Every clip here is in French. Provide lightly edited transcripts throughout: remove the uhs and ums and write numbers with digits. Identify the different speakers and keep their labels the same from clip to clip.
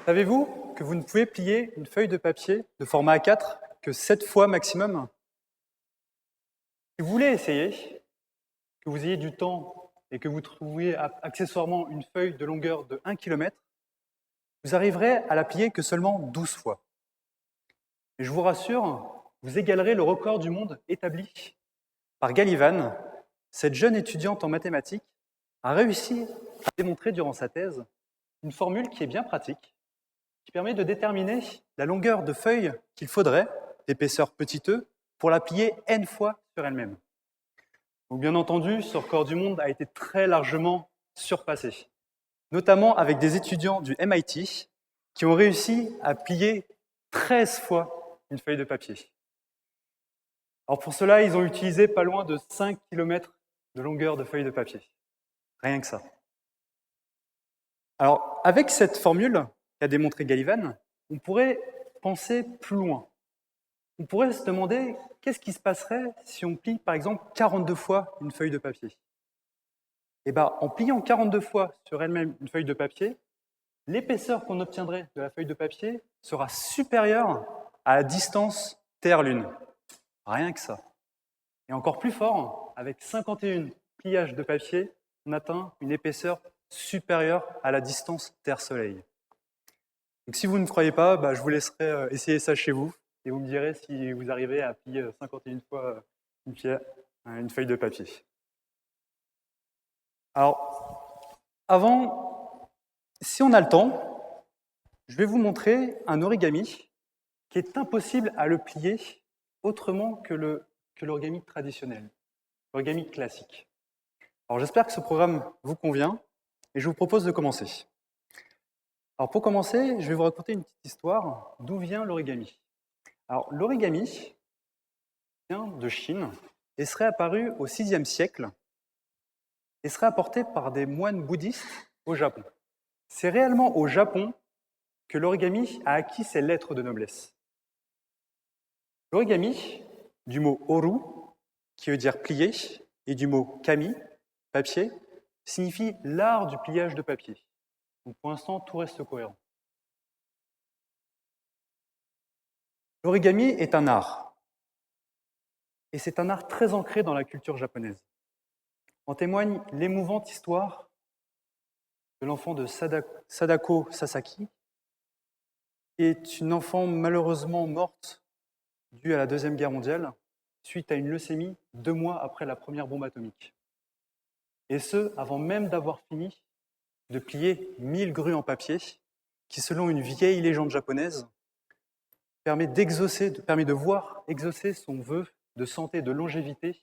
Speaker 1: Savez-vous que vous ne pouvez plier une feuille de papier de format A4 que 7 fois maximum? Si vous voulez essayer, que vous ayez du temps et que vous trouviez accessoirement une feuille de longueur de 1 km, vous arriverez à la plier que seulement 12 fois. Et je vous rassure, vous égalerez le record du monde établi par Gallivan. Cette jeune étudiante en mathématiques a réussi à démontrer durant sa thèse une formule qui est bien pratique, qui permet de déterminer la longueur de feuille qu'il faudrait, d'épaisseur petit e, pour la plier n fois sur elle-même. Donc bien entendu, ce record du monde a été très largement surpassé, notamment avec des étudiants du MIT qui ont réussi à plier 13 fois une feuille de papier. Alors pour cela, ils ont utilisé pas loin de 5 km de longueur de feuille de papier. Rien que ça. Alors, avec cette formule qu'a démontré Gallivan, on pourrait penser plus loin. On pourrait se demander qu'est-ce qui se passerait si on plie par exemple 42 fois une feuille de papier. Et bien, en pliant 42 fois sur elle-même une feuille de papier, l'épaisseur qu'on obtiendrait de la feuille de papier sera supérieure à la distance Terre-Lune. Rien que ça. Et encore plus fort, avec 51 pliages de papier, on atteint une épaisseur supérieure à la distance Terre-Soleil. Donc si vous ne croyez pas, je vous laisserai essayer ça chez vous et vous me direz si vous arrivez à plier 51 fois une feuille de papier. Alors, avant, si on a le temps, je vais vous montrer un origami qui est impossible à le plier autrement que l'origami traditionnel, l'origami classique. Alors j'espère que ce programme vous convient et je vous propose de commencer. Alors pour commencer, je vais vous raconter une petite histoire d'où vient l'origami. Alors l'origami vient de Chine et serait apparu au VIe siècle et serait apporté par des moines bouddhistes au Japon. C'est réellement au Japon que l'origami a acquis ses lettres de noblesse. L'origami, du mot oru, qui veut dire plier, et du mot kami, papier, signifie l'art du pliage de papier. Donc pour l'instant, tout reste cohérent. L'origami est un art. Et c'est un art très ancré dans la culture japonaise. En témoigne l'émouvante histoire de l'enfant de Sadako Sasaki, qui est une enfant malheureusement morte due à la Deuxième Guerre mondiale suite à une leucémie 2 mois après la première bombe atomique. Et ce, avant même d'avoir fini de plier 1000 grues en papier, qui, selon une vieille légende japonaise, permet de voir exaucer son vœu de santé et de longévité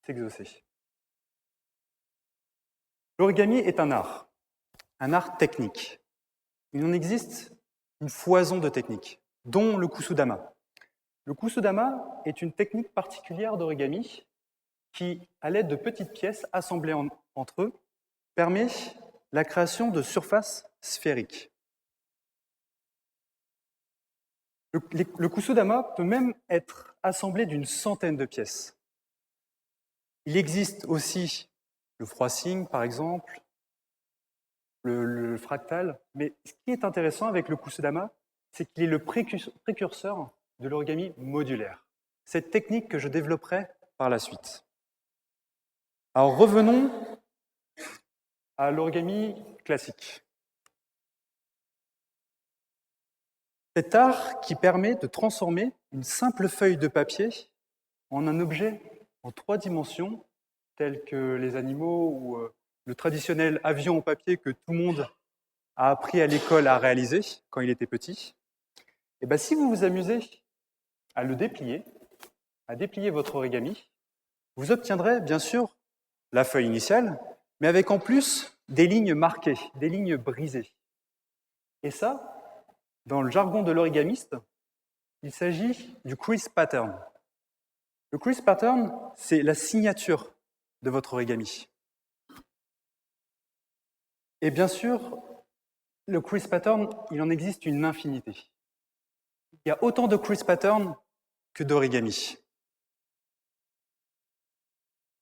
Speaker 1: s'exaucer. L'origami est un art technique. Il en existe une foison de techniques, dont le kusudama. Le kusudama est une technique particulière d'origami qui, à l'aide de petites pièces assemblées entre eux, permet la création de surfaces sphériques. Le kusudama peut même être assemblé d'une centaine de pièces. Il existe aussi le froissing, par exemple, le fractal, mais ce qui est intéressant avec le kusudama, c'est qu'il est le précurseur de l'origami modulaire. Cette technique que je développerai par la suite. Alors revenons à l'origami classique. Cet art qui permet de transformer une simple feuille de papier en un objet en 3 dimensions, tel que les animaux ou le traditionnel avion en papier que tout le monde a appris à l'école à réaliser quand il était petit. Et bien, si vous vous amusez à le déplier, à déplier votre origami, vous obtiendrez bien sûr la feuille initiale, mais avec en plus des lignes marquées, des lignes brisées. Et ça, dans le jargon de l'origamiste, il s'agit du crease pattern. Le crease pattern, c'est la signature de votre origami. Et bien sûr, le crease pattern, il en existe une infinité. Il y a autant de crease pattern que d'origami.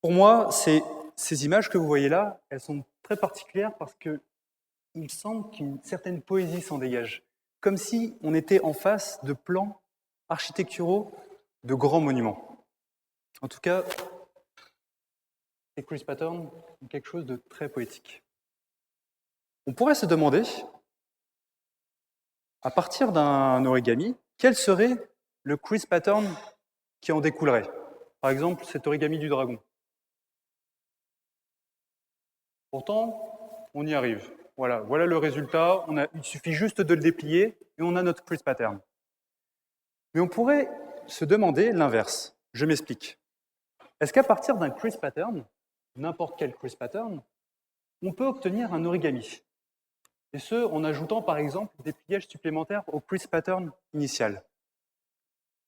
Speaker 1: Pour moi, ces images que vous voyez là, elles sont très particulières parce que il me semble qu'une certaine poésie s'en dégage, comme si on était en face de plans architecturaux de grands monuments. En tout cas, ces Chris Patterns ont quelque chose de très poétique. On pourrait se demander, à partir d'un origami, quel serait le Chris Pattern qui en découlerait? Par exemple, cet origami du dragon. Pourtant, on y arrive. Voilà le résultat. Il suffit juste de le déplier et on a notre Chris Pattern. Mais on pourrait se demander l'inverse. Je m'explique. Est-ce qu'à partir d'un Chris Pattern, n'importe quel Chris Pattern, on peut obtenir un origami? Et ce, en ajoutant par exemple des pliages supplémentaires au Chris Pattern initial.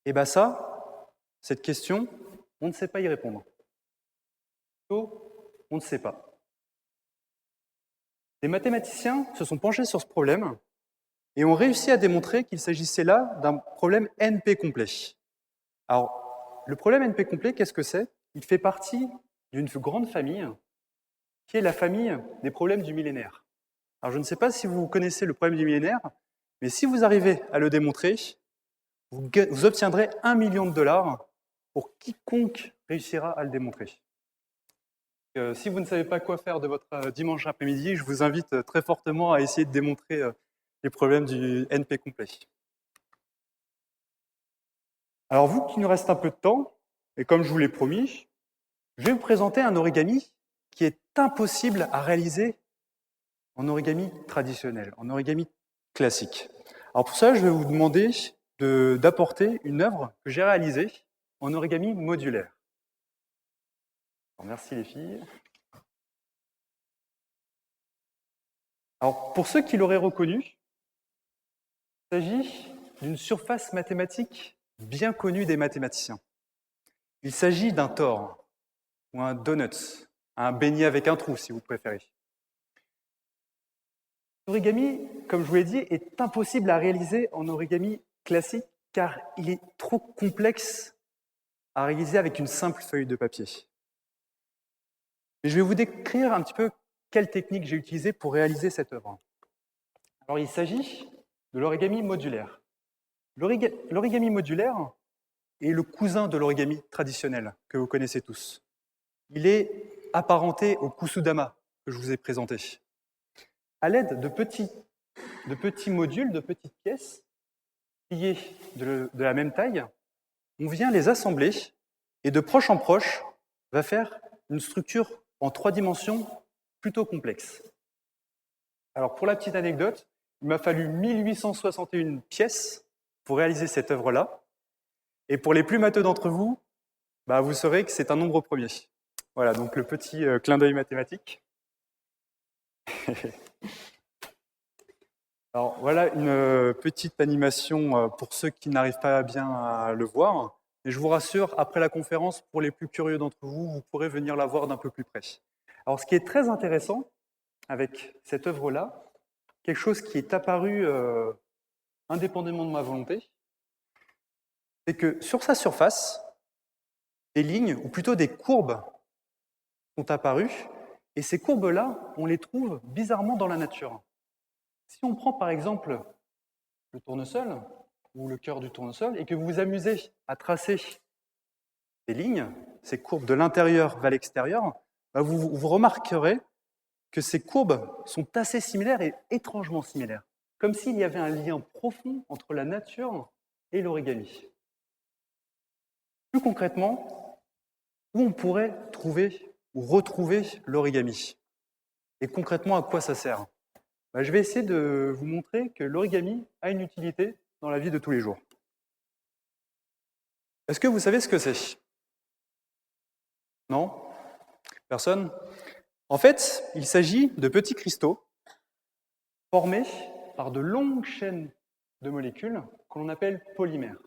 Speaker 1: Et bien ça, cette question, on ne sait pas y répondre. Plutôt, on ne sait pas. Les mathématiciens se sont penchés sur ce problème et ont réussi à démontrer qu'il s'agissait là d'un problème NP complet. Alors, le problème NP complet, qu'est-ce que c'est? Il fait partie d'une grande famille qui est la famille des problèmes du millénaire. Alors, je ne sais pas si vous connaissez le problème du millénaire, mais si vous arrivez à le démontrer, vous obtiendrez $1 million pour quiconque réussira à le démontrer. Si vous ne savez pas quoi faire de votre dimanche après-midi, je vous invite très fortement à essayer de démontrer les problèmes du NP complet. Alors vous, qu'il nous reste un peu de temps, et comme je vous l'ai promis, je vais vous présenter un origami qui est impossible à réaliser en origami traditionnel, en origami classique. Alors pour ça, je vais vous demander d'apporter une œuvre que j'ai réalisée en origami modulaire. Alors, merci les filles. Alors pour ceux qui l'auraient reconnu, il s'agit d'une surface mathématique bien connue des mathématiciens. Il s'agit d'un tore, ou un donut, un beignet avec un trou si vous préférez. L'origami, comme je vous l'ai dit, est impossible à réaliser en origami classique car il est trop complexe à réaliser avec une simple feuille de papier. Et je vais vous décrire un petit peu quelle technique j'ai utilisée pour réaliser cette œuvre. Alors il s'agit de l'origami modulaire. L'origami modulaire est le cousin de l'origami traditionnel que vous connaissez tous. Il est apparenté au kusudama que je vous ai présenté. À l'aide de petits modules, de petites pièces, pliées de la même taille, on vient les assembler et de proche en proche va faire une structure en 3 dimensions plutôt complexe. Alors pour la petite anecdote, il m'a fallu 1861 pièces pour réaliser cette œuvre-là. Et pour les plus matheux d'entre vous, vous saurez que c'est un nombre premier. Voilà, donc le petit clin d'œil mathématique. Alors voilà une petite animation pour ceux qui n'arrivent pas bien à le voir. Et je vous rassure, après la conférence, pour les plus curieux d'entre vous, vous pourrez venir la voir d'un peu plus près. Alors ce qui est très intéressant avec cette œuvre-là, quelque chose qui est apparu indépendamment de ma volonté, c'est que sur sa surface, des lignes, ou plutôt des courbes, sont apparues, et ces courbes-là, on les trouve bizarrement dans la nature. Si on prend par exemple le tournesol, ou le cœur du tournesol, et que vous vous amusez à tracer ces lignes, ces courbes de l'intérieur vers l'extérieur, vous remarquerez que ces courbes sont assez similaires et étrangement similaires, comme s'il y avait un lien profond entre la nature et l'origami. Plus concrètement, où on pourrait trouver ou retrouver l'origami? Et concrètement, à quoi ça sert? Je vais essayer de vous montrer que l'origami a une utilité dans la vie de tous les jours. Est-ce que vous savez ce que c'est? Non? Personne? En fait, il s'agit de petits cristaux formés par de longues chaînes de molécules que l'on appelle polymères.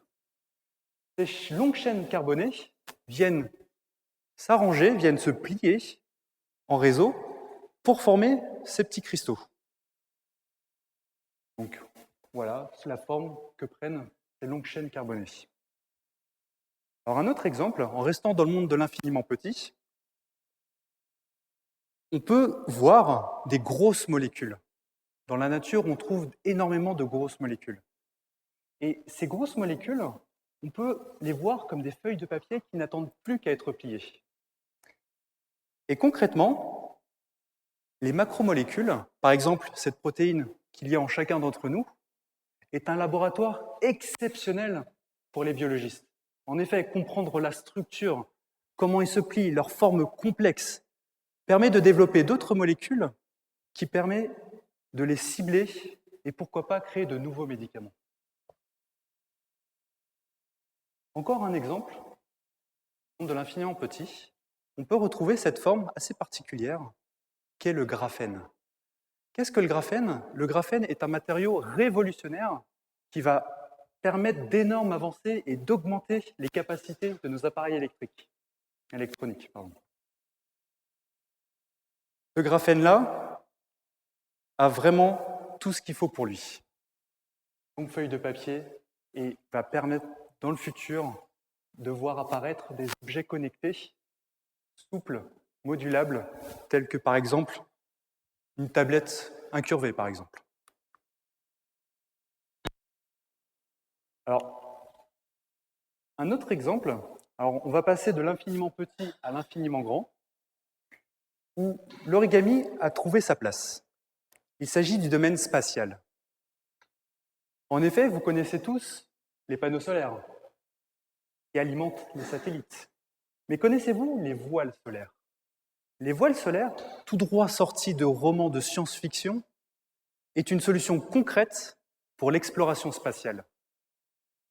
Speaker 1: Ces longues chaînes carbonées viennent s'arranger, viennent se plier en réseau pour former ces petits cristaux. Donc voilà, c'est la forme que prennent ces longues chaînes carbonées. Alors un autre exemple, en restant dans le monde de l'infiniment petit, on peut voir des grosses molécules. dans la nature, on trouve énormément de grosses molécules. Et ces grosses molécules, on peut les voir comme des feuilles de papier qui n'attendent plus qu'à être pliées. Et concrètement, les macromolécules, par exemple cette protéine qu'il y a en chacun d'entre nous, est un laboratoire exceptionnel pour les biologistes. En effet, comprendre la structure, comment ils se plient, leur forme complexe, permet de développer d'autres molécules qui permettent de les cibler et pourquoi pas créer de nouveaux médicaments. Encore un exemple, de l'infiniment petit, on peut retrouver cette forme assez particulière qu'est le graphène. Qu'est-ce que le graphène? Le graphène est un matériau révolutionnaire qui va permettre d'énormes avancées et d'augmenter les capacités de nos appareils électroniques. Ce graphène-là a vraiment tout ce qu'il faut pour lui. Une feuille de papier et va permettre dans le futur de voir apparaître des objets connectés, souples, modulables, tels que par exemple une tablette incurvée par exemple. Alors, un autre exemple, alors on va passer de l'infiniment petit à l'infiniment grand, où l'origami a trouvé sa place. Il s'agit du domaine spatial. En effet, vous connaissez tous les panneaux solaires qui alimentent les satellites. Mais connaissez-vous les voiles solaires? Les voiles solaires, tout droit sortis de romans de science-fiction, est une solution concrète pour l'exploration spatiale,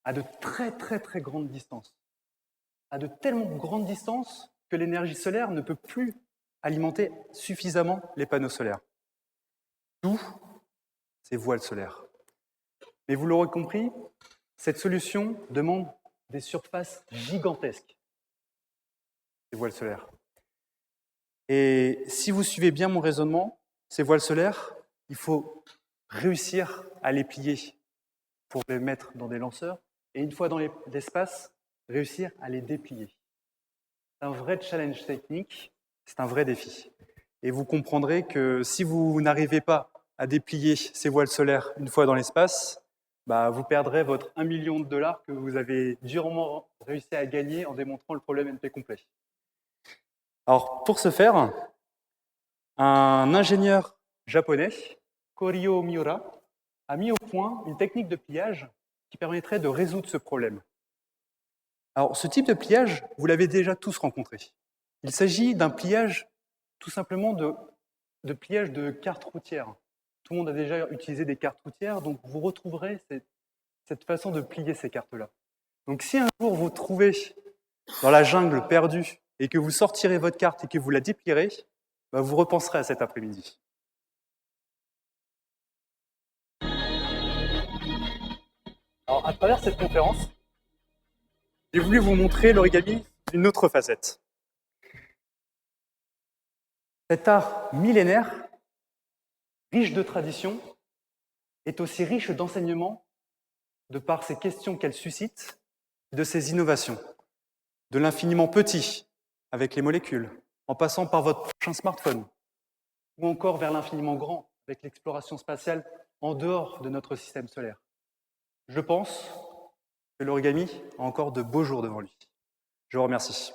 Speaker 1: à de très grandes distances. À de tellement grandes distances que l'énergie solaire ne peut plus alimenter suffisamment les panneaux solaires. D'où ces voiles solaires. Mais vous l'aurez compris, cette solution demande des surfaces gigantesques, ces voiles solaires. Et si vous suivez bien mon raisonnement, ces voiles solaires, il faut réussir à les plier pour les mettre dans des lanceurs, et une fois dans l'espace, réussir à les déplier. C'est un vrai challenge technique, c'est un vrai défi. Et vous comprendrez que si vous n'arrivez pas à déplier ces voiles solaires une fois dans l'espace, vous perdrez votre 1 million de dollars que vous avez durement réussi à gagner en démontrant le problème NP complet. Alors, pour ce faire, un ingénieur japonais, Koryo Miura, a mis au point une technique de pliage qui permettrait de résoudre ce problème. Alors, ce type de pliage, vous l'avez déjà tous rencontré. Il s'agit d'un pliage, tout simplement, de pliage de cartes routières. Tout le monde a déjà utilisé des cartes routières, donc vous retrouverez cette façon de plier ces cartes-là. Donc, si un jour vous trouvez dans la jungle perdue et que vous sortirez votre carte et que vous la déplierez, vous repenserez à cet après-midi. Alors, à travers cette conférence, j'ai voulu vous montrer l'origami d'une autre facette. Cet art millénaire, riche de traditions, est aussi riche d'enseignements de par ces questions qu'elle suscite, de ses innovations, de l'infiniment petit avec les molécules, en passant par votre prochain smartphone, ou encore vers l'infiniment grand avec l'exploration spatiale en dehors de notre système solaire. Je pense que l'origami a encore de beaux jours devant lui. Je vous remercie.